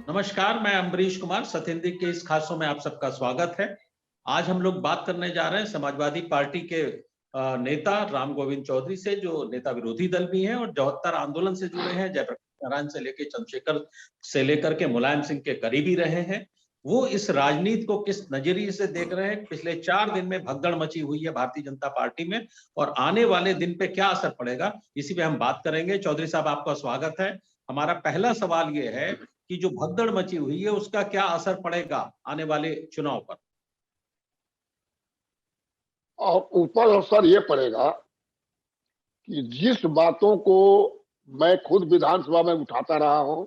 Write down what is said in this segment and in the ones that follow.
नमस्कार, मैं अम्बरीश कुमार सत्येंद्र के इस खास शो में आप सबका स्वागत है। आज हम लोग बात करने जा रहे हैं समाजवादी पार्टी के नेता राम गोविंद चौधरी से, जो नेता विरोधी दल भी हैं और 74 आंदोलन से जुड़े हैं। जयप्रकाश नारायण से लेके चंद्रशेखर से लेकर के मुलायम सिंह के करीबी रहे हैं। वो इस राजनीति को किस नजरिए से देख रहे हैं? पिछले 4 दिन में भगदड़ मची हुई है भारतीय जनता पार्टी में और आने वाले दिन पे क्या असर पड़ेगा, इसी पे हम बात करेंगे। चौधरी साहब, आपका स्वागत है। हमारा पहला सवाल ये है कि जो भगदड़ मची हुई है उसका क्या असर पड़ेगा आने वाले चुनाव पर? और ऊपर असर ये पड़ेगा कि जिस बातों को मैं खुद विधानसभा में उठाता रहा हूं,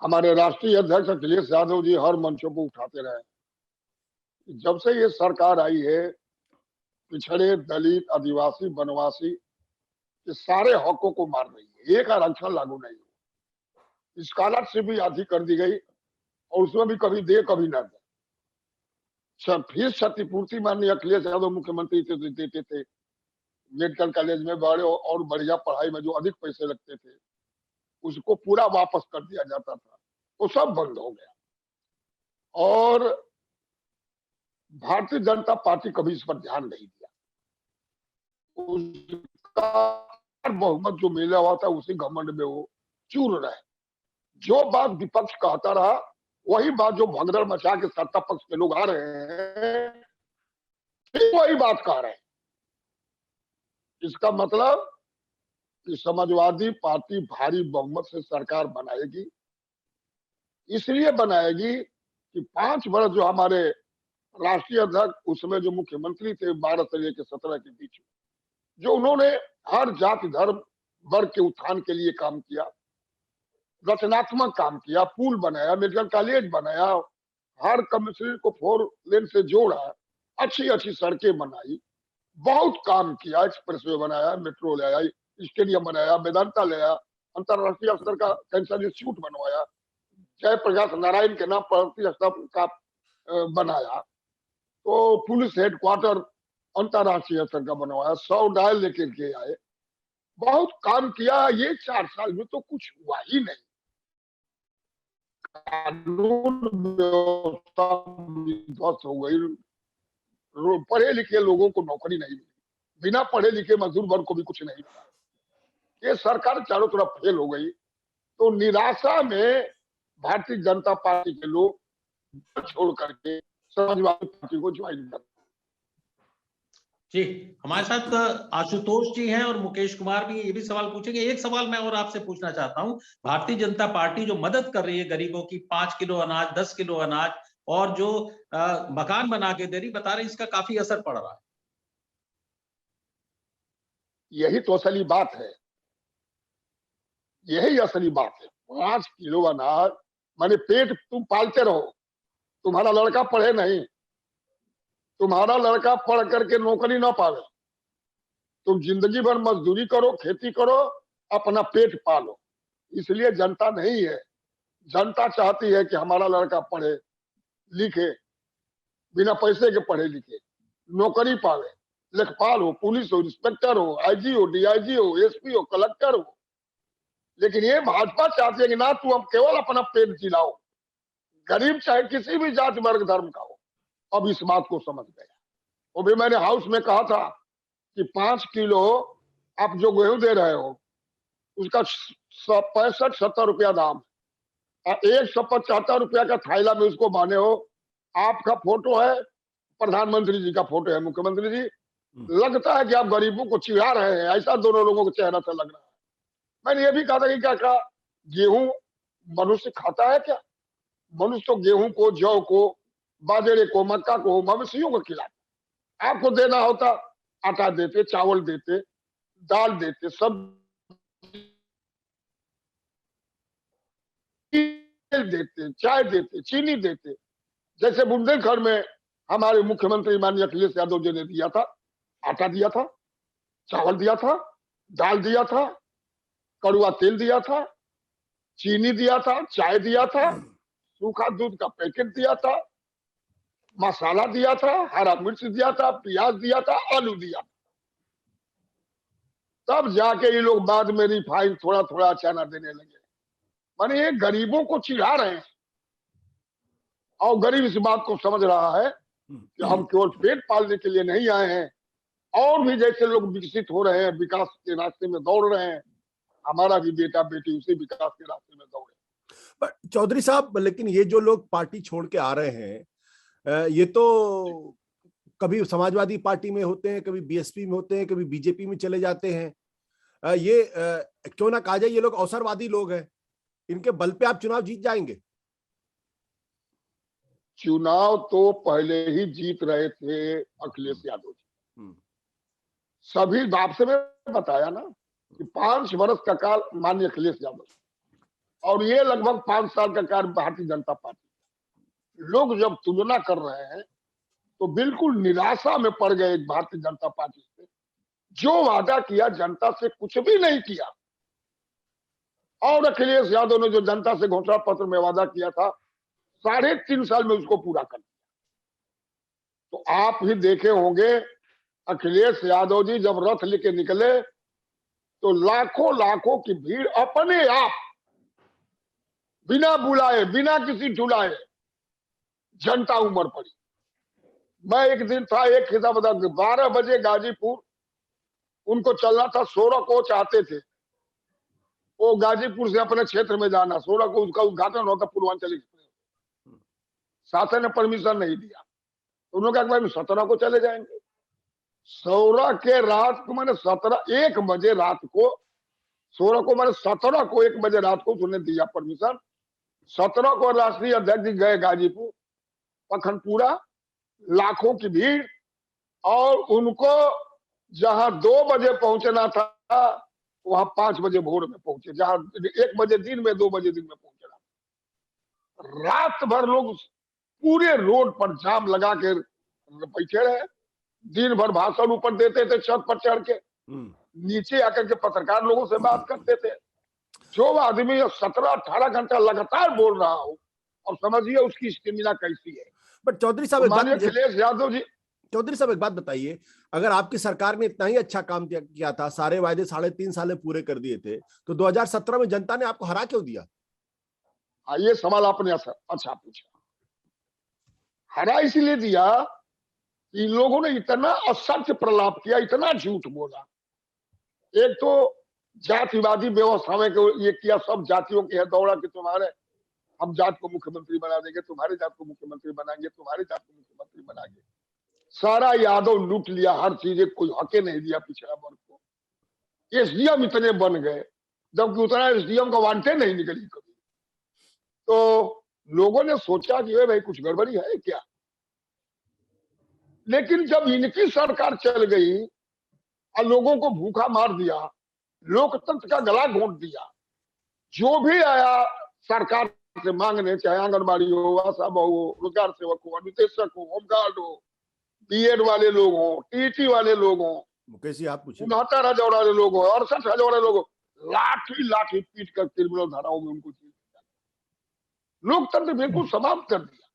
हमारे राष्ट्रीय अध्यक्ष अखिलेश यादव जी हर मंचों पर उठाते रहे। जब से ये सरकार आई है, पिछड़े, दलित, आदिवासी, वनवासी ये सारे हकों को मार रही है। एक आरक्षण लागू नहीं हुआ, स्कॉलरशिप भी आधी कर दी गई और उसमें भी कभी दे कभी ना दे। फीस क्षतिपूर्ति माननीय अखिलेश यादव मुख्यमंत्री थे देते थे। मेडिकल कॉलेज में बड़े और बढ़िया पढ़ाई में जो अधिक पैसे लगते थे उसको पूरा वापस कर दिया जाता था, वो सब बंद हो गया। और भारतीय जनता पार्टी कभी इस पर ध्यान नहीं दिया। उसका बहुमत जो मिला हुआ था उसी घमंड में वो चूर रहे। जो बात विपक्ष कहता रहा वही बात जो भगदड़ मचा के सत्ता पक्ष के लोग आ रहे हैं वही बात कह रहे हैं। इसका मतलब कि समाजवादी पार्टी भारी बहुमत से सरकार बनाएगी। इसलिए बनाएगी कि 5 वर्ष जो हमारे राष्ट्रीय अध्यक्ष उसमें जो मुख्यमंत्री थे 12 से लेकर 17 के बीच, जो उन्होंने हर जाति धर्म वर्ग के उत्थान के लिए काम किया, रचनात्मक काम किया, पुल बनाया, मेडिकल कॉलेज बनाया, हर कमिश्नरी को 4 लेन से जोड़ा, अच्छी अच्छी सड़कें बनाई, बहुत काम किया, एक्सप्रेसवे बनाया, मेट्रो ले आया, स्टेडियम बनाया, वेदांता ले आया, अंतरराष्ट्रीय स्तर का कैंसर इंस्टीट्यूट बनवाया, जयप्रकाश नारायण के नाम पर का बनाया, तो पुलिस हेडक्वार्टर अंतरराष्ट्रीय स्तर का बनवाया, 100 डायल लेकर के आए, बहुत काम किया। ये 4 साल में तो कुछ हुआ ही नहीं। कानून व्यवस्था ध्वस्त हो गई, पढ़े लिखे लोगों को नौकरी नहीं मिली, बिना पढ़े लिखे मजदूर वर्ग को भी कुछ नहीं मिला। ये सरकार चारों तरफ फेल हो गई। तो निराशा में भारतीय जनता पार्टी के लोग छोड़ करके समाजवादी पार्टी को ज्वाइन कर। जी, हमारे साथ आशुतोष जी हैं और मुकेश कुमार भी, ये भी सवाल पूछेंगे। एक सवाल मैं और आपसे पूछना चाहता हूं, भारतीय जनता पार्टी जो मदद कर रही है गरीबों की, 5 किलो अनाज, 10 किलो अनाज और जो मकान बना के दे रही, बता रहे इसका काफी असर पड़ रहा है। यही तो असली बात है, यही असली बात है। 5 किलो अनाज माने पेट तुम पालते रहो, तुम्हारा लड़का पढ़े नहीं, तुम्हारा लड़का पढ़ करके नौकरी ना पावे, तुम जिंदगी भर मजदूरी करो, खेती करो, अपना पेट पालो। इसलिए जनता नहीं है, जनता चाहती है कि हमारा लड़का पढ़े लिखे, बिना पैसे के पढ़े लिखे, नौकरी पावे, लेखपाल हो, पुलिस हो, इंस्पेक्टर हो, आईजी हो, डीआईजी हो, एसपी हो, कलेक्टर हो। लेकिन ये भाजपा चाहती है कि ना तू हम केवल अपना पेट जिलाओ, गरीब चाहे किसी भी जाति वर्ग धर्म का हो। अब इस बात को समझ गया। वो भी मैंने हाउस में कहा था कि 5 किलो आप जो गेहूं दे रहे हो उसका 65-70 रुपया दाम, 175 रुपया का थैला में उसको बांधे हो। आपका फोटो है, प्रधानमंत्री जी का फोटो है, मुख्यमंत्री जी, लगता है कि आप गरीबों को चिढ़ा रहे हैं। ऐसा दोनों लोगों को चेहरा से लग रहा है। मैंने ये भी कहा था कि क्या गेहूं मनुष्य खाता है क्या? मनुष्य तो गेहूं को, जौ को, बाजरे को, मक्का को, मवेशियों को खिलाता। आपको देना होता आटा देते, चावल देते, दाल देते, सब देते, चाय देते, चीनी देते। जैसे बुंदेलखंड में हमारे मुख्यमंत्री माननीय अखिलेश यादव जी ने दिया था, आटा दिया था, चावल दिया था, दाल दिया था, कड़ुआ तेल दिया था, चीनी दिया था, चाय दिया था, सूखा दूध का पैकेट दिया था, मसाला दिया था, हरा मिर्च दिया था, प्याज दिया था, आलू दिया था। तब जाके ये लोग बाद में रिफाइन थोड़ा थोड़ा अचानक देने लगे। माने ये गरीबों को चिढ़ा रहे हैं और गरीब इस बात को समझ रहा है कि हम केवल पेट पालने के लिए नहीं आए हैं, और भी जैसे लोग विकसित हो रहे हैं, विकास के रास्ते में दौड़ रहे हैं, हमारा भी बेटा बेटी उसी विकास के रास्ते में दौड़े। पर चौधरी साहब, लेकिन ये जो लोग पार्टी छोड़ के आ रहे हैं, ये तो कभी समाजवादी पार्टी में होते हैं, कभी बीएसपी में होते हैं, कभी बीजेपी में चले जाते हैं। ये क्यों ना कहा जाए ये लोग अवसरवादी लोग हैं, इनके बल पे आप चुनाव जीत जाएंगे? चुनाव तो पहले ही जीत रहे थे अखिलेश यादव जी। सभी आपसे मैं बताया ना कि 5 वर्ष का काल माननीय अखिलेश यादव और ये लगभग 5 साल का कार्य भारतीय जनता पार्टी। लोग जब तुलना कर रहे हैं तो बिल्कुल निराशा में पड़ गए भारतीय जनता पार्टी से। जो वादा किया जनता से कुछ भी नहीं किया, और अखिलेश यादव ने जो जनता से घोषणा पत्र में वादा किया था 3.5 साल में उसको पूरा कर दिया। तो आप ही देखे होंगे अखिलेश यादव जी जब रथ लेके निकले तो लाखों लाखों की भीड़ अपने आप बिना बुलाए, बिना किसी ढुलाए जनता उमड़ पड़ी। मैं एक दिन था, एक खिस्सा बता, 12 बजे गाजीपुर उनको चलना था, 16 को चाहते थे वो गाजीपुर से अपने क्षेत्र में जाना, 16 को उसका उद्घाटन होता पूर्वांचल एक्सप्रेस। शासन ने परमिशन नहीं दिया, उन्होंने कहा भाई 17 को चले जाएंगे। 16 के रात को मैंने 1 बजे रात को, 16 को मैंने 17 को 1 बजे रात को उन्होंने दिया परमिशन। 17 को राष्ट्रीय अध्यक्ष जी गए गाजीपुर, पखनपुरा, लाखों की भीड़, और उनको जहां 2 बजे पहुंचना था वहां 5 बजे भोर में पहुंचे, जहां 1 बजे दिन में 2 बजे दिन में पहुंचना। रात भर लोग पूरे रोड पर जाम लगा के बैठे रहे, दिन भर भाषण ऊपर देते थे, छत पर चढ़ के, नीचे आकर के पत्रकार लोगों से बात करते थे। जो आदमी 17-18 घंटा लगातार बोल रहा हो, और समझिए उसकी स्टेमिना कैसी है। बट चौधरी साहब, अखिलेश यादव जी, चौधरी साहब एक बात बताइए, अगर आपकी सरकार ने इतना ही अच्छा काम किया था, सारे वायदे 3.5 साल में पूरे कर दिए थे, तो 2017 में जनता ने आपको हरा क्यों दिया? ये सवाल आपने अच्छा पूछा। हरा इसलिए दिया कि लोगों ने इतना असत्य प्रलाप किया, इतना झूठ बोला। एक तो जातिवादी व्यवस्था में ये किया, सब जातियों के है दौड़ा कि तुम्हारे हम जात को मुख्यमंत्री बना देंगे, तुम्हारे जात को मुख्यमंत्री बनाएंगे, तुम्हारे जात को मुख्यमंत्री बनाएंगे। सारा यादव लूट लिया, हर चीज, कोई हके नहीं दिया पिछड़ा वर्ग को। एसडीएम इतने बन गए, जबकि उतना एसडीएम का वांटेड नहीं निकली कभी। तो लोगों ने सोचा कि भाई कुछ गड़बड़ी है क्या। लेकिन जब इनकी सरकार चल गई और लोगों को भूखा मार दिया, लोकतंत्र का गला घोंट दिया, जो भी आया सरकार से मांगने, चाहे आंगनबाड़ी हो, आशा बहु हो, रोजगार सेवक हो, अनुदेशक हो, होमगार्ड हो, बीएड वाले लोग हो, टीटी वाले लोग हो, मुकेश जी आप पूछिए, 69,000 वाले लोग हो, 68,000 वाले लोग हो, लाठी लाठी पीट कर क्रिमिनल धाराओं में उनको जेल में डाला। लोकतंत्र बिल्कुल समाप्त कर दिया,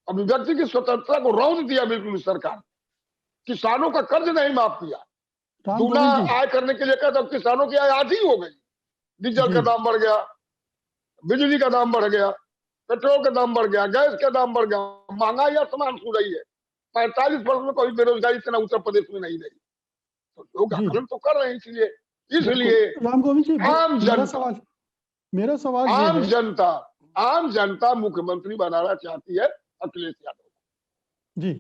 अभिव्यक्ति की स्वतंत्रता को रौंद दिया बिल्कुल सरकार। किसानों का कर्ज नहीं माफ किया, दूना आय करने के लिए कहा, तब किसानों की आय आधी हो गई। डीजल का दाम बढ़ गया, बिजली का दाम बढ़ गया, पेट्रोल का दाम बढ़ गया, गैस का दाम बढ़ गया, महंगाई आसमान छू रही है। 45% में कोई बेरोजगारी इतना उत्तर प्रदेश में नहीं रही। तो लोग आंदोलन तो कर रहे हैं। इसलिए राम गोविंद जी, आम मेरा सवाल आम जनता मुख्यमंत्री बनाना चाहती है अखिलेश यादव जी।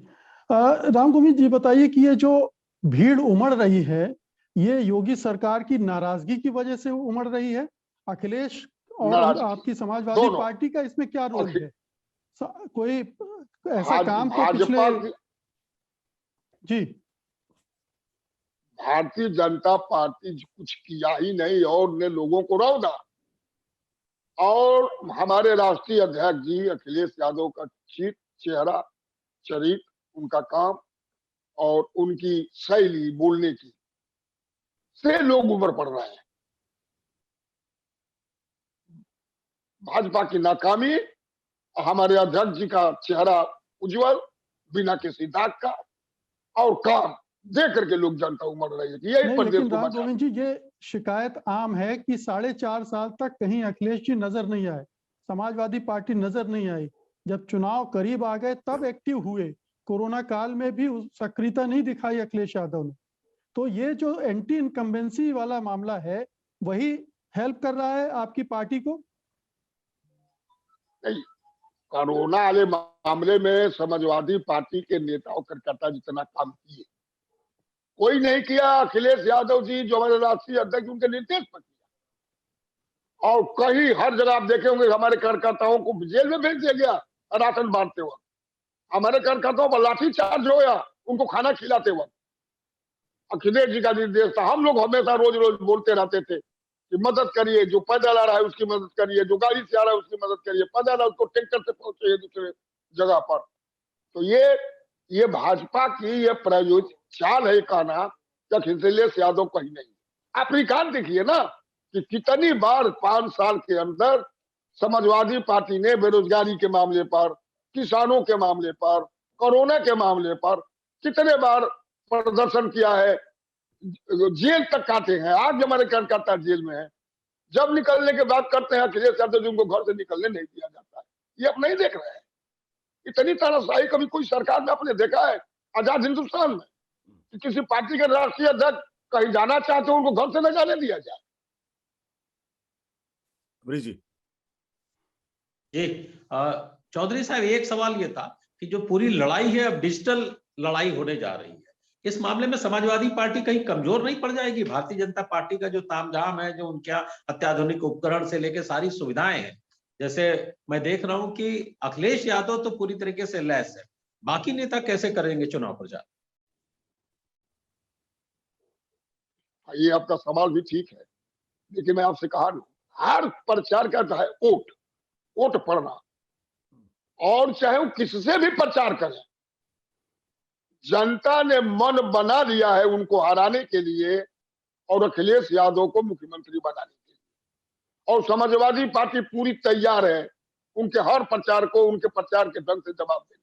राम गोविंद जी बताइए कि ये जो भीड़ उमड़ रही है, ये योगी सरकार की नाराजगी की वजह से उमड़ रही है? अखिलेश और आपकी समाजवादी पार्टी का इसमें क्या रोल है? कोई ऐसा काम तो पिछले जी भारतीय जनता पार्टी कुछ किया ही नहीं और ने लोगों को रौदा। और हमारे राष्ट्रीय अध्यक्ष जी अखिलेश यादव का चेहरा, चरित्र, उनका काम और उनकी शैली बोलने की से लोग उमड़ पड़ रहे हैं। भाजपा की नाकामी, हमारे अध्यक्ष जी का चेहरा उज्जवल, बिना किसी दाग का, और काम देख करके लोग जनता उमड़ रही है। यही प्रदेश को राम गोविंद जी, ये शिकायत आम है कि 4.5 साल तक कहीं अखिलेश जी नजर नहीं आए, समाजवादी पार्टी नजर नहीं आई। जब चुनाव करीब आ गए तब एक्टिव हुए। कोरोना काल में भी सक्रियता नहीं दिखाई अखिलेश यादव ने। तो ये जो एंटी इनकम्बेंसी वाला मामला है वही हेल्प कर रहा है आपकी पार्टी को? नहीं, कोरोना वाले मामले में समाजवादी पार्टी के नेताओं कार्यकर्ता जितना काम किए कोई नहीं किया। अखिलेश यादव जी जो हमारे राष्ट्रीय अध्यक्ष उनके निर्देश पर किया। और कहीं हर जगह आप देखे होंगे हमारे कार्यकर्ताओं को जेल में भेज दिया गया राशन बांटते वक्त, हमारे कार्यकर्ताओं पर लाठीचार्ज होया उनको खाना खिलाते वक्त। अखिलेश जी का निर्देश था। हम लोग हमेशा रोज रोज बोलते रहते थे कि मदद करिए, जो पैदल आ रहा है उसकी मदद करिए, जो गाड़ी से आ रहा है उसकी मदद करिए, पैदल आ रहा है उसको ट्रैक्टर से पहुंचे दूसरे जगह पर। तो ये भाजपा की ये प्रायोजित चाल है कहना कि अखिलेश यादव कहीं नहीं। आप रिकॉर्ड देखिए ना कि कितनी बार 5 साल के अंदर समाजवादी पार्टी ने बेरोजगारी के मामले पर, किसानों के मामले पर, कोरोना के मामले पर कितने बार प्रदर्शन किया है, जेल तक काटे हैं। आज हमारे कार्यकर्ता जेल में है। जब निकलने के बाद करते हैं अखिलेश यादव जी उनको घर से निकलने नहीं दिया जाता है। ये आप नहीं देख रहे हैं? इतनी तानाशाही कभी कोई सरकार में आपने देखा है आजाद हिंदुस्तान में कि किसी पार्टी के राष्ट्रीय अध्यक्ष कहीं जाना चाहते हो उनको घर से न जाने दिया जाए? जी जी चौधरी साहब, एक सवाल ये था कि जो पूरी लड़ाई है अब डिजिटल लड़ाई होने जा रही है, इस मामले में समाजवादी पार्टी कहीं कमजोर नहीं पड़ जाएगी? भारतीय जनता पार्टी का जो तामझाम है, जो उनके अत्याधुनिक उपकरण से लेकर सारी सुविधाएं हैं, जैसे मैं देख रहा हूं कि अखिलेश यादव तो पूरी तरीके से लैस है, बाकी नेता कैसे करेंगे चुनाव प्रचार? ये आपका सवाल भी ठीक है, लेकिन मैं आपसे कहा ना, हर प्रचार का है वोट पड़ना, और चाहे वो किससे भी प्रचार करें, जनता ने मन बना लिया है उनको हराने के लिए और अखिलेश यादव को मुख्यमंत्री बनाने के लिए। और समाजवादी पार्टी पूरी तैयार है उनके हर प्रचार को उनके प्रचार के ढंग से जवाब देने।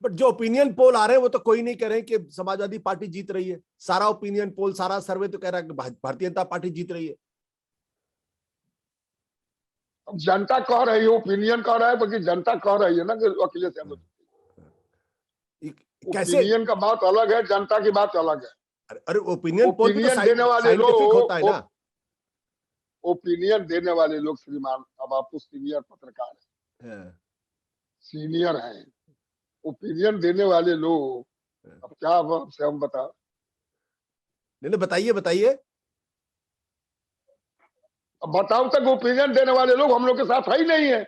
बट जो ओपिनियन पोल आ रहे हैं वो तो कोई नहीं कह रहे कि समाजवादी पार्टी जीत रही है। सारा ओपिनियन पोल, सारा सर्वे तो कह रहा है कि भारतीय जनता पार्टी जीत रही है। अब जनता कह रही है, ओपिनियन कह रहा है, बल्कि जनता कह रही है ना कि अखिलेश यादव। कैसे? ओपिनियन का बात अलग है, जनता की बात अलग है। अरे ओपिनियन पोल ओपिनियन देने वाले लोग होता है ना। ओपिनियन देने वाले लोग श्रीमान, अब आप तो सीनियर पत्रकार हैं, सीनियर हैं, ओपिनियन देने वाले लोग अब क्या आपसे हम बता? नहीं, बताइए। अब बताओ तक ओपिनियन देने वाले लोग हम लोग के साथ है ही नहीं है।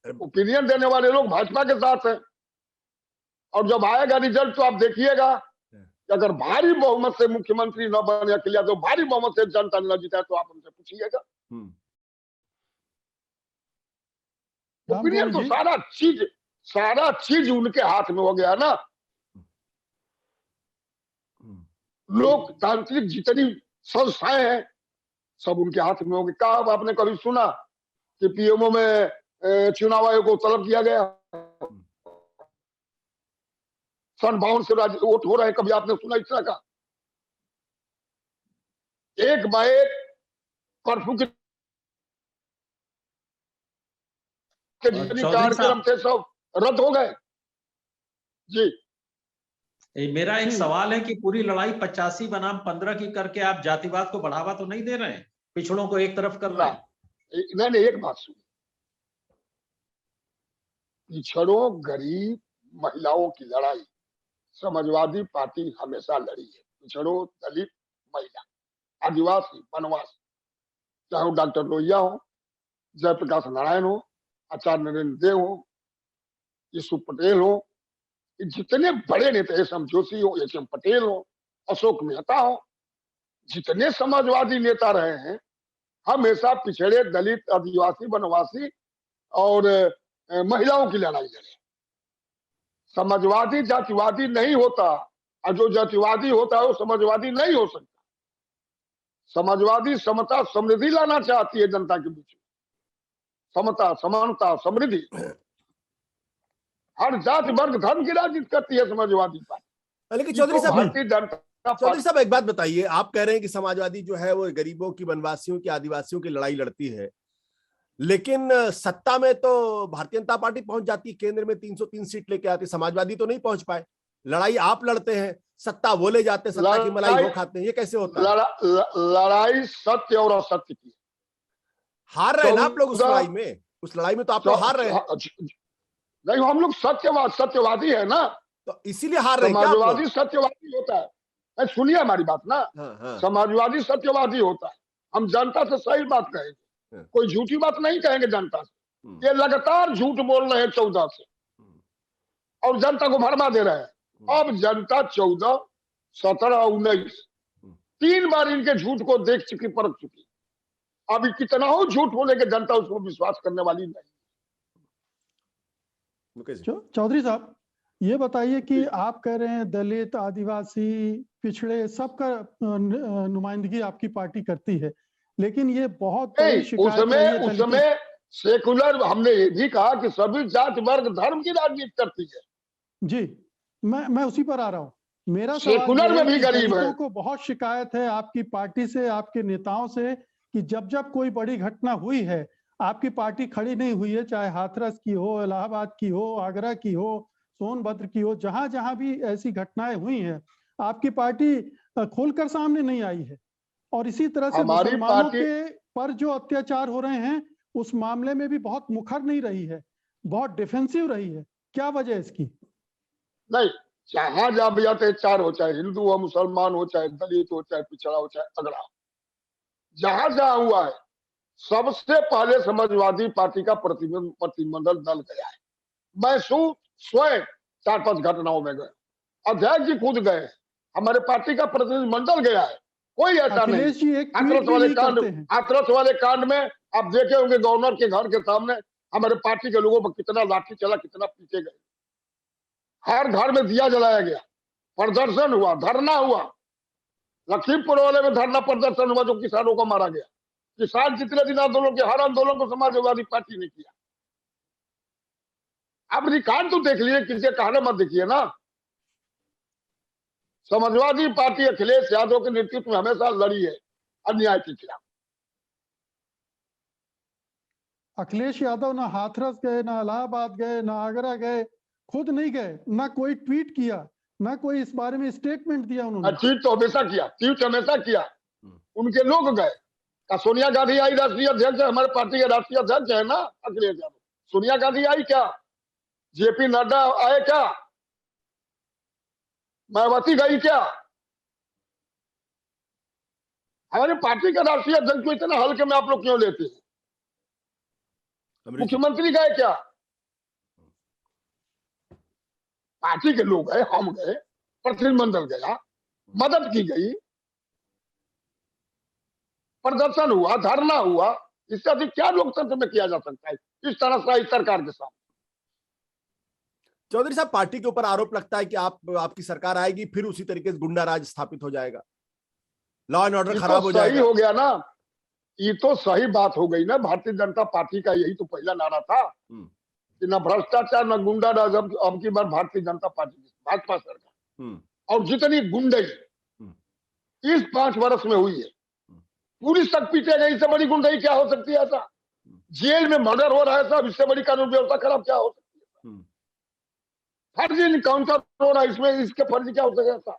ओपिनियन देने वाले लोग भाजपा के साथ है। और जब आएगा रिजल्ट तो आप देखिएगा कि अगर भारी बहुमत से मुख्यमंत्री न बने अखिलेश, तो भारी बहुमत से जनता न जीता तो आप उनसे पूछिएगा। ओपिनियन तो सारा चीज उनके हाथ में हो गया ना। लोकतांत्रिक जितनी संस्थाएं हैं सब उनके हाथ में हो गई। क्या आपने कभी सुना कि पीएमओ में चुनाव आयोग को तलब किया गया? सन 52 से वोट हो रहे हैं, कभी आपने सुना इस तरह का? एक बार कर्फ्यू के जितनी कार्यक्रम थे सब रद्द हो गए। जी, मेरा एक सवाल है कि पूरी लड़ाई 85 बनाम 15 की करके आप जातिवाद को बढ़ावा तो नहीं दे रहे हैं, पिछड़ों को एक तरफ कर रहे हैं? नहीं, एक बात सुनिए, पिछड़ों, गरीब, महिलाओं की लड़ाई समाजवादी पार्टी हमेशा लड़ी है। पिछड़ों, दलित, महिला, आदिवासी, वनवासी, चाहे वो डॉक्टर लोहिया हो, जयप्रकाश नारायण हो, आचार्य नरेंद्र देव हो, यशु पटेल हो, जितने बड़े नेता, एस एम जोशी हो, एस एम पटेल हो, अशोक मेहता हो, जितने समाजवादी नेता रहे हैं हमेशा पिछड़े, दलित, आदिवासी, वनवासी और महिलाओं की लड़ाई लड़े। समाजवादी जातिवादी नहीं होता, और जो जातिवादी होता है वो समाजवादी नहीं हो सकता। समाजवादी समता समृद्धि लाना चाहती है जनता के बीच में, समता, समानता, समृद्धि। हर जाति वर्ग धर्म की राजनीति करती है समाजवादी पार्टी। लेकिन ये चौधरी तो साहब भारतीय जनता चौधरी साहब एक बात बताइए, आप कह रहे हैं कि समाजवादी जो है वो गरीबों की, वनवासियों की, आदिवासियों की लड़ाई लड़ती है, लेकिन सत्ता में तो भारतीय जनता पार्टी पहुंच जाती है, केंद्र में 303 सीट लेके आती, समाजवादी तो नहीं पहुंच पाए। लड़ाई आप लड़ते हैं, सत्ता वो ले जाते हैं, सत्ता की मलाई लड़ाई वो खाते हैं, ये कैसे होता है? लड़ाई सत्य और असत्य की। हार रहे हैं ना आप लोग उस 14 लड़ाई में, उस लड़ाई में तो आप लोग हार रहे हैं, नहीं, हम लोग सत्यवादी है ना, तो इसीलिए हार रहे हैं क्या आप लोग? समाजवादी सत्यवादी होता है। सुनिए हमारी बात ना, हाँ, हाँ, समाजवादी सत्यवादी होता है। हम जनता से सही बात कहेंगे, हाँ। कोई झूठी बात नहीं कहेंगे जनता से। हम्म, ये लगातार झूठ बोल रहे हैं 14 से, और जनता को भरमा दे रहे हैं। अब जनता 14, 17, 19 3 बार इनके झूठ को देख चुकी, परख चुकी। अभी कितना हो झूठ बोलेंगे, जनता उसको विश्वास करने वाली नहीं। मुकेश जी। चौधरी साहब, ये बताइए कि जी। आप कह रहे हैं दलित, आदिवासी, पिछड़े सबका नुमाइंदगी आपकी पार्टी करती है, लेकिन ये बहुत बड़ी नहीं, शिकायत रही है दलितों उसमें सेकुलर, हमने ये भी कहा कि सभी जात वर्ग धर्म की राजनीति करती है। जी, मैं उसी पर आ रहा हूँ। मेरा सवाल सेकुलर ये में है भी कि गरीब है। दलितों को बहुत शिकायत है आपकी पार्टी से, आपके नेताओं से, कि जब जब कोई बड़ी घटना हुई है, आपकी पार्टी खड़ी नहीं हुई है, चाहे हाथरस की हो, इलाहाबाद की हो, आगरा की हो, सोनभद्र की हो, जहां जहां भी ऐसी घटनाएं हुई हैं, आपकी पार्टी खोलकर सामने नहीं आई है। और इसी तरह से हमारी मुसलमानों पार्टी, के पर जो अत्याचार हो रहे हैं, उस मामले में भी बहुत मुखर नहीं रही है, बहुत डिफेंसिव रही है। क्या वजह है इसकी? नहीं, जहां जहां भी अत्याचार हो, चाहे हिंदू हो, मुसलमान हो, चाहे दलित हो, चाहे पिछड़ा हो, चाहे अगड़ा, जहां जहां हुआ है, सबसे पहले समाजवादी पार्टी का प्रतिनिधिमंडल दल गया है। मैं स्वयं 4-5 घटनाओं में गए, अध्यक्ष जी खुद गए, हमारे पार्टी का प्रतिनिधिमंडल गया है। कोई ऐसा नहीं। अखिलेश जी एक ट्वीट भी नहीं करते हैं। हाथरस वाले कांड में आप देखे होंगे, गवर्नर के घर के सामने हमारे पार्टी के लोगों पर कितना लाठी चला, कितना पीटे गए। हर घर में दिया जलाया गया, प्रदर्शन हुआ, धरना हुआ। लखीमपुर वाले में धरना प्रदर्शन हुआ, जो किसानों को मारा गया। किसान जितने दिन आंदोलन के, हर आंदोलन को समाजवादी पार्टी ने किया। आप रिकॉर्ड तो देख लिए, किसी कहने मत देखिए ना। समाजवादी पार्टी अखिलेश यादव के नेतृत्व में हमेशा लड़ी है अन्याय के खिलाफ। अखिलेश यादव ना हाथरस गए, ना इलाहाबाद गए, ना आगरा गए, खुद नहीं गए, ना कोई ट्वीट किया, ना कोई इस बारे में स्टेटमेंट दिया उन्होंने। ट्वीट तो हमेशा किया, ट्वीट हमेशा किया। उनके लोग गए। सोनिया गांधी आई, राष्ट्रीय अध्यक्ष है, हमारे पार्टी के राष्ट्रीय अध्यक्ष है ना अखिलेश यादव। सोनिया गांधी आई क्या? जेपी नड्डा आए क्या? मायावती गई क्या? हमारे पार्टी के राष्ट्रीय अध्यक्ष को इतना हल्के में आप लोग क्यों लेते हैं? मुख्यमंत्री गए क्या? पार्टी के लोग गए, हम गए, प्रतिनिधिमंडल गया, मदद की गई, प्रदर्शन हुआ, धरना हुआ। इससे अधिक क्या लोकतंत्र में किया जा सकता है इस तरह से सरकार के साथ? चौधरी साहब, पार्टी के ऊपर आरोप लगता है कि आपकी सरकार आएगी, फिर उसी तरीके से गुंडा राज स्थापित हो जाएगा, लॉ एंड ऑर्डर खराब हो जाएगा। सही हो गया ना, ये तो सही बात हो गई ना। भारतीय जनता पार्टी का यही तो पहला नारा था कि न भ्रष्टाचार, न गुंडा राज। अब की बार भारतीय जनता पार्टी, भाजपा सरकार, और जितनी गुंडई इस 5 वर्ष में हुई है, पुलिस तक पीटे गए, इससे बड़ी गुंडई क्या हो सकती है? ऐसा जेल में मर्डर हो रहा है साहब, इससे बड़ी कानून व्यवस्था खराब क्या हो सकती है? फर्जी इनकाउंटर हो रहा है, इसमें इसके फर्जी क्या हो सकता?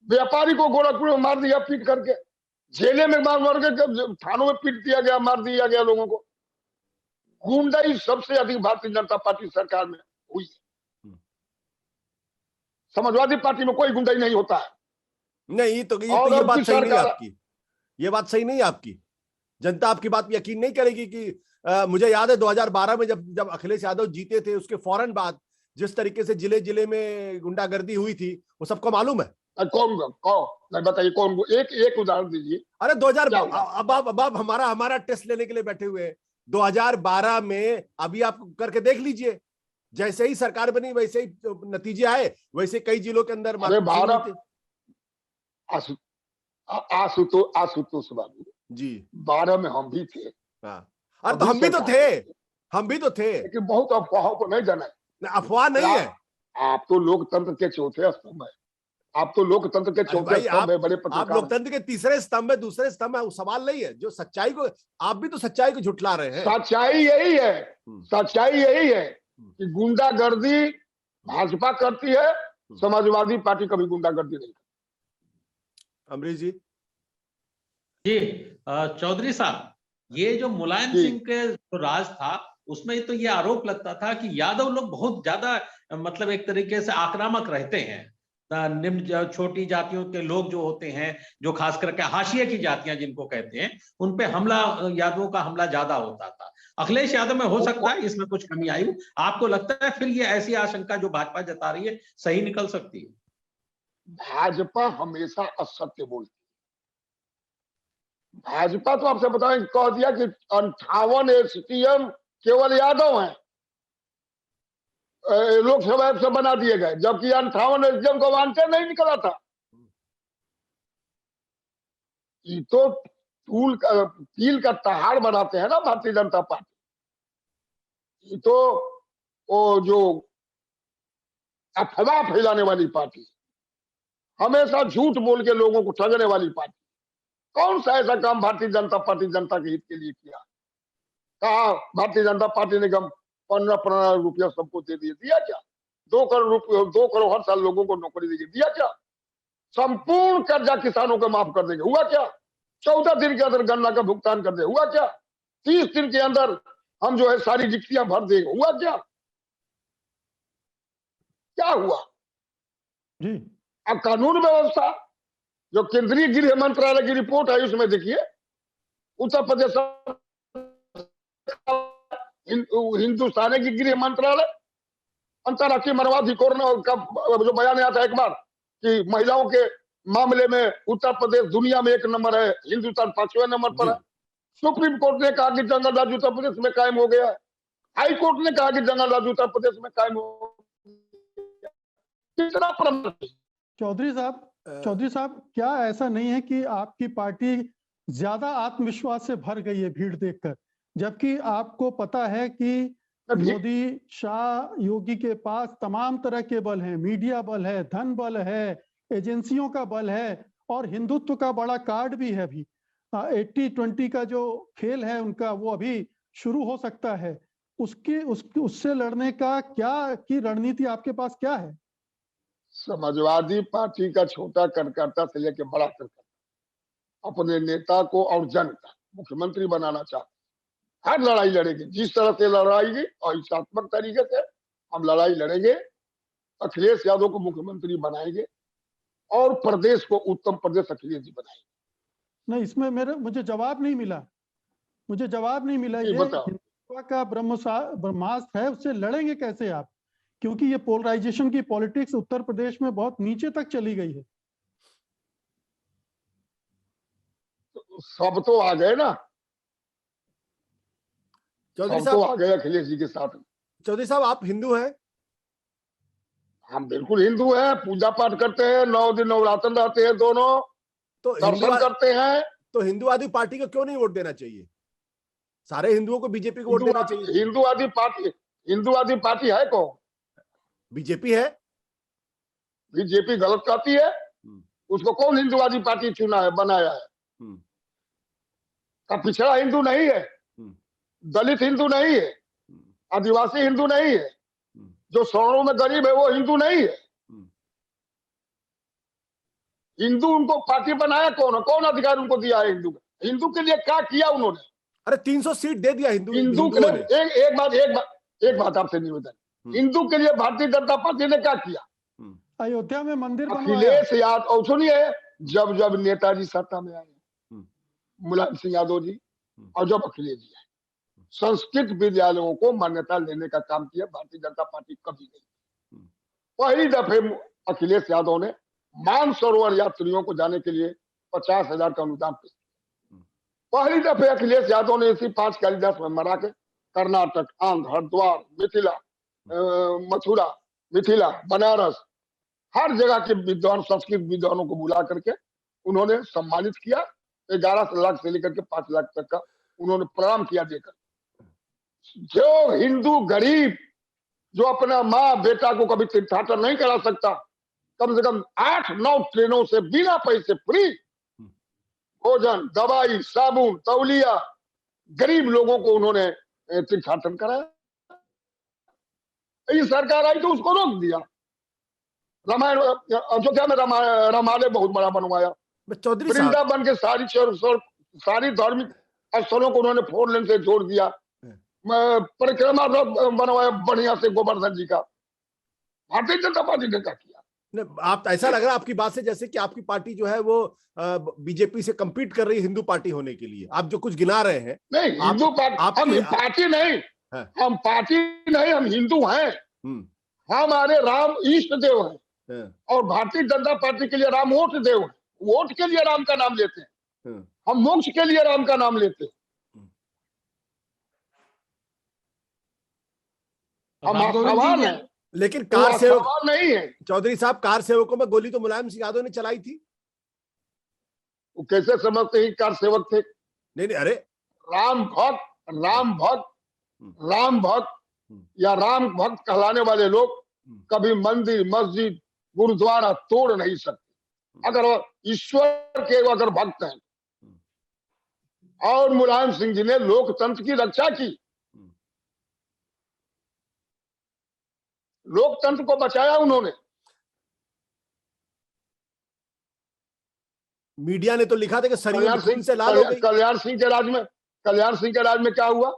व्यापारी को गोरखपुर में मार दिया पीट करके, जेले में मार के, थानों में पीट दिया गया, मार दिया गया लोगों को। गुंडाई सबसे अधिक भारतीय जनता पार्टी सरकार में हुई है। समाजवादी पार्टी में कोई गुंडाई नहीं होता है। नहीं, तो ये बात सही नहीं आपकी, ये बात सही नहीं आपकी। जनता आपकी बात पे यकीन नहीं करेगी कि मुझे याद है 2012 में जब अखिलेश यादव जीते थे, उसके फौरन बाद जिस तरीके से जिले जिले में गुंडागर्दी हुई थी, वो सबको मालूम है। कौन बताइए, कौन? एक उदाहरण दीजिए। अरे 2012, अब आप हमारा टेस्ट लेने के लिए बैठे हुए हैं। 2012 में अभी आप करके देख लीजिए, जैसे ही सरकार बनी वैसे ही नतीजे आए, वैसे कई जिलों के अंदर आशुतोष बाबू जी 12 में हम भी थे। और तो हम भी तो थे, लेकिन बहुत अफवाहों को नहीं जाना। अफवाह नहीं है, आप तो लोकतंत्र के चौथे स्तंभ है, आप तो लोकतंत्र के अरे चौथे भाई, स्तंभ है, बड़े आप पत्रकार। लोकतंत्र के तीसरे स्तंभ है, दूसरे स्तंभ है, वो सवाल नहीं है। जो सच्चाई को, आप भी तो सच्चाई को झुठला रहे हैं। सच्चाई यही है, सच्चाई यही है कि गुंडागर्दी भाजपा करती है, समाजवादी पार्टी कभी गुंडागर्दी नहीं करती। अमरीश जी। जी चौधरी साहब, ये जो मुलायम जी। सिंह के जो राज था उसमें तो ये आरोप लगता था कि यादव लोग बहुत ज्यादा मतलब एक तरीके से आक्रामक रहते हैं। निम्न छोटी जातियों के लोग जो होते हैं, जो खास करके हाशिए की जातियां जिनको कहते हैं, उन पे हमला, यादवों का हमला ज्यादा होता था। अखिलेश यादव में हो सकता है इसमें कुछ कमी आई हो। आपको लगता है फिर ये ऐसी आशंका जो भाजपा जता रही है सही निकल सकती है? भाजपा हमेशा असत्य बोलती है। भाजपा तो आपसे बताएं, कह दिया कि 58 एसडीएम केवल यादव हैं, लोकसभा से बना दिए गए, जबकि 58 एसडीएम को वांटेड नहीं निकला था। ये तो कील का तहाड़ बनाते हैं ना भारतीय जनता पार्टी। ये तो वो जो अफवाह फैलाने वाली पार्टी, हमेशा झूठ बोल के लोगों को ठगने वाली पार्टी। कौन सा ऐसा काम भारतीय जनता पार्टी जनता के हित के लिए किया? कहा भारतीय जनता पार्टी ने कम 15 रुपया सबको दे दिया क्या? 2 करोड़ रुपये, 2 करोड़ हर साल लोगों को नौकरी देगी, दिया क्या? संपूर्ण कर्जा किसानों को माफ कर देंगे, हुआ क्या? 14 दिन के अंदर गन्ना का भुगतान कर दे, हुआ क्या? 30 दिन के अंदर हम जो है सारी रिक्तियां भर देंगे, हुआ क्या? क्या हुआ? जी। अब कानून व्यवस्था, जो केंद्रीय गृह मंत्रालय की रिपोर्ट है उसमें देखिए, उत्तर प्रदेश हिंदुस्तान की गृह मंत्रालय अंतर्राष्ट्रीय मानवाधिकार का जो बयान आता है एक बार कि महिलाओं के मामले में उत्तर प्रदेश दुनिया में 1 नंबर है, हिंदुस्तान 5वें नंबर पर है। सुप्रीम कोर्ट ने कहा कि जंगल राज उत्तर प्रदेश में कायम हो गया है। हाई कोर्ट ने कहा कि जंगल राज उत्तर प्रदेश में कायम हो गया। कितना प्रमाण? चौधरी साहब, क्या ऐसा नहीं है कि आपकी पार्टी ज्यादा आत्मविश्वास से भर गई है भीड़ देखकर, जबकि आपको पता है कि मोदी, शाह, योगी के पास तमाम तरह के बल हैं, मीडिया बल है, धन बल है, एजेंसियों का बल है और हिंदुत्व का बड़ा कार्ड भी है। अभी 80-20 का जो खेल है उनका, वो अभी शुरू हो सकता है। उससे लड़ने का क्या की रणनीति आपके पास क्या है? समाजवादी पार्टी का छोटा कार्यकर्ता से लेकर बड़ा कार्यकर्ता अपने नेता को और जनता मुख्यमंत्री बनाना चाहते, हर लड़ाई लड़ेंगे। जिस तरह से लड़ाएंगे और हिंसात्मक तरीके से हम लड़ाई लड़ेंगे, अखिलेश यादव को मुख्यमंत्री बनाएंगे और प्रदेश को उत्तम प्रदेश अखिलेश जी बनाएंगे। नहीं, इसमें मुझे जवाब नहीं मिला। ये हिंदुत्व का ब्रह्मास्त्र है, उससे लड़ेंगे कैसे आप? क्योंकि ये पोलराइजेशन की पॉलिटिक्स उत्तर प्रदेश में बहुत नीचे तक चली गई है। सब तो आ गए ना, चौधरी सब तो साहब, आ गए अखिलेश जी के साथ। चौधरी साहब, आप हिंदू हैं? हम बिल्कुल हिंदू हैं, पूजा पाठ करते हैं, 9 दिन नवरात्र रहते हैं, दोनों तो दर्शन करते हैं। तो हिंदुवादी पार्टी को क्यों नहीं वोट देना चाहिए? सारे हिंदुओं को बीजेपी को वोट देना चाहिए। हिंदुवादी पार्टी है कौन? बीजेपी है। बीजेपी गलत कहती है, उसको कौन हिंदुवादी पार्टी चुना है, बनाया है? का पिछड़ा हिंदू नहीं है, दलित हिंदू नहीं है, आदिवासी हिंदू नहीं है, जो सवर्णों में गरीब है वो हिंदू नहीं है। हिंदू उनको पार्टी बनाया कौन है? कौन अधिकार उनको दिया है? हिंदू के लिए क्या किया उन्होंने? अरे 300 सीट दे दिया हिंदू के लिए। एक बात आपसे निवेदन, हिंदू के लिए भारतीय जनता पार्टी ने क्या किया? अयोध्या में मंदिर अखिलेश यादव, सुनिए, जब नेताजी सत्ता में आए, मुलायम सिंह यादव जी और जब अखिलेश जी आए, संस्कृत विद्यालयों को मान्यता लेने का काम किया भारतीय जनता पार्टी कभी नहीं। पहली दफे अखिलेश यादव ने मानसरोवर यात्रियों को जाने के लिए 50,000 का अनुदान पेश किया। पहली दफे अखिलेश यादव ने इसी 5 कालिदास में मरा के कर्नाटक, आंध्र, हरिद्वार, मिथिला, मथुरा, मिथिला, बनारस, हर जगह के विद्वान, संस्कृत विद्वानों को बुला करके उन्होंने सम्मानित किया। 11 लाख से लेकर के 5 लाख तक का उन्होंने प्रणाम किया देकर। जो हिंदू गरीब जो अपना माँ बेटा को कभी तीर्थाटन नहीं करा सकता, कम से कम 8-9 ट्रेनों से बिना पैसे फ्री भोजन, दवाई, साबुन, तौलिया गरीब लोगों को उन्होंने तीर्थाटन कराया। ये सरकार आई तो उसको रोक दिया। रामायण अयोध्या में रामालय बहुत बड़ा बनवाया। चौधरी साहब, वृंदावन के सारी धार्मिक स्थलों को उन्होंने 4 लेन से जोड़ दिया। परिक्रमा बनवाया बढ़िया से गोवर्धन जी का। भारतीय जनता पार्टी ने क्या किया? आप ऐसा लग रहा है आपकी बात से जैसे कि आपकी पार्टी जो है वो बीजेपी से कम्पीट कर रही है हिंदू पार्टी होने के लिए। आप जो कुछ गिना रहे हैं। नहीं, हिंदू पार्टी हम पार्टी नहीं, हम पार्टी नहीं, हम हिंदू हैं। हमारे राम इष्ट देव हैं और भारतीय जनता पार्टी के लिए राम वोट देव है। वोट के लिए राम का नाम लेते हैं, हम मोक्ष के लिए राम का नाम लेते हैं। हम सवाल है, लेकिन कार सेवक नहीं है। चौधरी साहब, कार सेवकों में गोली तो मुलायम सिंह यादव ने चलाई थी। वो कैसे समझते ही कार सेवक थे? नहीं, अरे राम भक्त या राम भक्त कहलाने वाले लोग कभी मंदिर, मस्जिद, गुरुद्वारा तोड़ नहीं सकते। अगर ईश्वर के अगर भक्त हैं, और मुलायम सिंह जी ने लोकतंत्र की रक्षा की, लोकतंत्र को बचाया उन्होंने। मीडिया ने तो लिखा था कि सरियों खून से लाल हो गई। कल्याण सिंह के राज में क्या हुआ?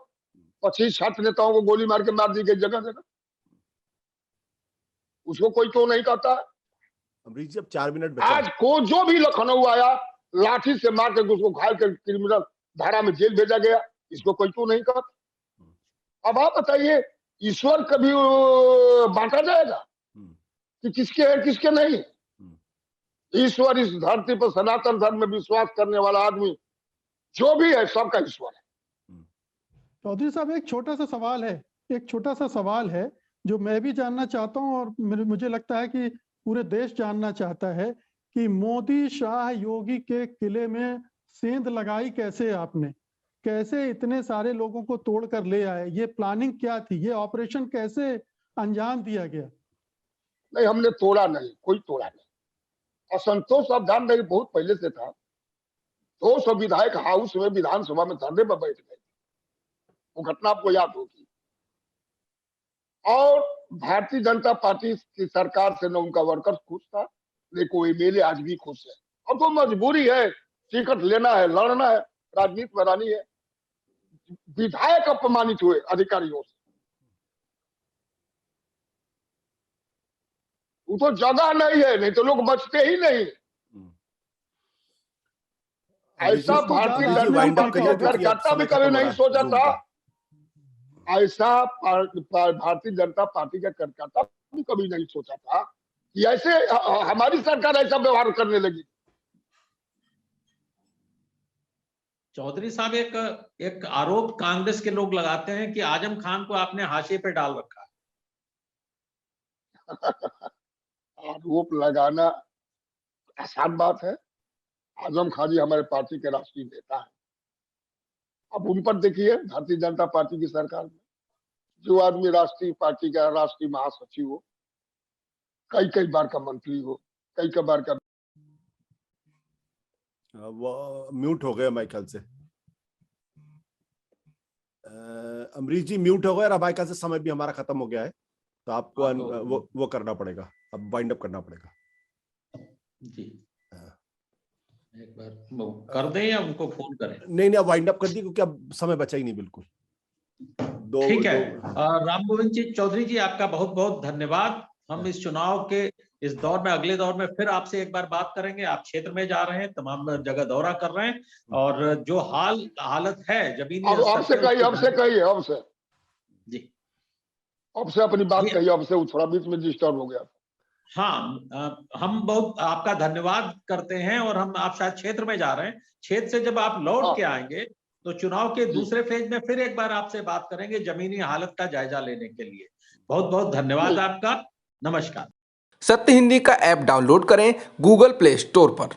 25 छात्र नेताओं को गोली मार के मार दी गई जगह जगह। उसको कोई क्यों नहीं कहता? अमरीश जी, अब 4 मिनट बचे। आज को जो भी लखनऊ आया लाठी से मार कर उसको घायल कर क्रिमिनल धारा में जेल भेजा गया, इसको कोई क्यों नहीं कहता? अब आप बताइए, ईश्वर कभी बांटा जाएगा कि किसके है किसके नहीं? ईश्वर इस धरती पर सनातन धर्म में विश्वास करने वाला आदमी जो भी है, सबका ईश्वर है। चौधरी साहब, एक छोटा सा सवाल है जो मैं भी जानना चाहता हूं और मुझे लगता है कि पूरे देश जानना चाहता है कि मोदी, शाह, योगी के किले में सेंध लगाई कैसे आपने? कैसे इतने सारे लोगों को तोड़कर ले आए? ये प्लानिंग क्या थी? ये ऑपरेशन कैसे अंजाम दिया गया? नहीं, हमने तोड़ा नहीं, कोई तोड़ा नहीं। असंतोष आप जान रहे बहुत पहले से था। 200 विधायक हाउस में विधानसभा में धरने पर बैठ गए, वो घटना आपको याद होगी। और भारतीय जनता पार्टी की सरकार से न उनका वर्कर्स खुश था, न कोई एमएलए आज भी खुश है। अब तो मजबूरी है, टिकट लेना है, लड़ना है, राजनीति बनानी है। विधायक अपमानित हुए अधिकारियों से, वो तो जगह नहीं है, नहीं तो लोग बचते ही नहीं। ऐसा भारतीय जनता कार्यकर्ता भी कभी नहीं सोचा था, ऐसा भारतीय जनता पार्टी का कार्यकर्ता भी कभी नहीं सोचा था कि ऐसे हमारी सरकार ऐसा व्यवहार करने लगी। चौधरी साहब, एक आरोप कांग्रेस के लोग लगाते हैं कि आजम खान को आपने हाशिए पे डाल रखा है। आरोप लगाना आसान बात है। आजम खान जी हमारे पार्टी के राष्ट्रीय नेता हैं। अब उन पर देखिए, भारतीय जनता पार्टी की सरकार में जो आदमी राष्ट्रीय पार्टी का राष्ट्रीय महासचिव हो, कई बार का मंत्री हो, कई बार का वो म्यूट हो गया मेरे ख्याल से। अमरीश जी म्यूट हो गया। अब ख्याल से समय भी हमारा खत्म हो गया है, तो आपको वो करना पड़ेगा, अब वाइंड अप करना पड़ेगा जी। एक बार कर दें या उनको फोन करें? नहीं, अब वाइंड अप कर दी क्योंकि अब समय बचा ही नहीं बिल्कुल। ठीक है। राम गोविंद जी, चौधरी जी, आपका बहुत बहुत धन्यवाद। हम इस चुनाव के इस दौर में, अगले दौर में फिर आपसे एक बार बात करेंगे। आप क्षेत्र में जा रहे हैं, तमाम जगह दौरा कर रहे हैं, और जो हालत है जमीनी अब से कहिए जी, अब से अपनी बात कहिए। अब से थोड़ा बीच में डिस्टर्ब हो गया। हाँ, हम बहुत आपका धन्यवाद करते हैं, और हम आप शायद क्षेत्र में जा रहे हैं। क्षेत्र से जब आप लौट के आएंगे तो चुनाव के दूसरे फेज में फिर एक बार आपसे बात करेंगे जमीनी हालत का जायजा लेने के लिए। बहुत बहुत धन्यवाद आपका। नमस्कार। सत्य हिंदी का ऐप डाउनलोड करें गूगल प्ले स्टोर पर।